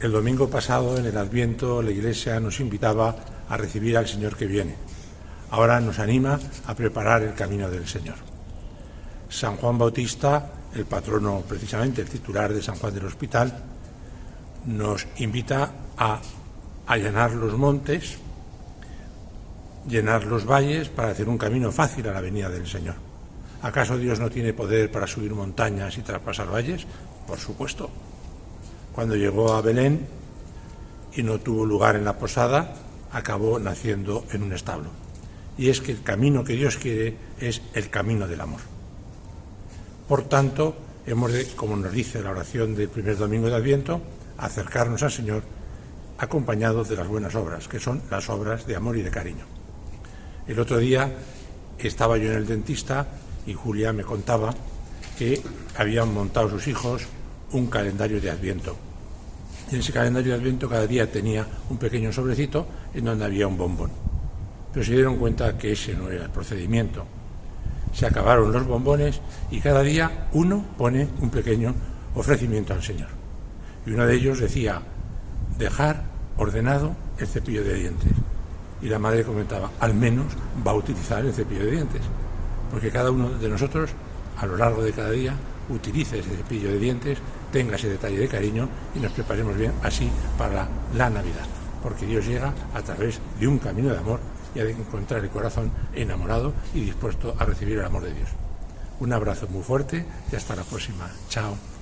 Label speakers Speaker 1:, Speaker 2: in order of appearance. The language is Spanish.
Speaker 1: El domingo pasado, en el Adviento, la Iglesia nos invitaba a recibir al Señor que viene. Ahora nos anima a preparar el camino del Señor. San Juan Bautista, el patrono, precisamente el titular de San Juan del Hospital, nos invita a allanar los montes, llenar los valles para hacer un camino fácil a la venida del Señor. ¿Acaso Dios no tiene poder para subir montañas y traspasar valles? Por supuesto. Cuando llegó a Belén y no tuvo lugar en la posada, acabó naciendo en un establo. Y es que el camino que Dios quiere es el camino del amor. Por tanto, hemos de, como nos dice la oración del primer domingo de Adviento, acercarnos al Señor acompañados de las buenas obras, que son las obras de amor y de cariño. El otro día estaba yo en el dentista y Julia me contaba que habían montado sus hijos un calendario de Adviento. Y en ese calendario de Adviento cada día tenía un pequeño sobrecito en donde había un bombón. Pero se dieron cuenta que ese no era el procedimiento. Se acabaron los bombones y cada día uno pone un pequeño ofrecimiento al Señor. Y uno de ellos decía, dejar ordenado el cepillo de dientes. Y la madre comentaba, al menos va a utilizar el cepillo de dientes. Porque cada uno de nosotros, a lo largo de cada día, utilice ese cepillo de dientes, tenga ese detalle de cariño y nos preparemos bien así para la Navidad. Porque Dios llega a través de un camino de amor y ha de encontrar el corazón enamorado y dispuesto a recibir el amor de Dios. Un abrazo muy fuerte y hasta la próxima. Chao.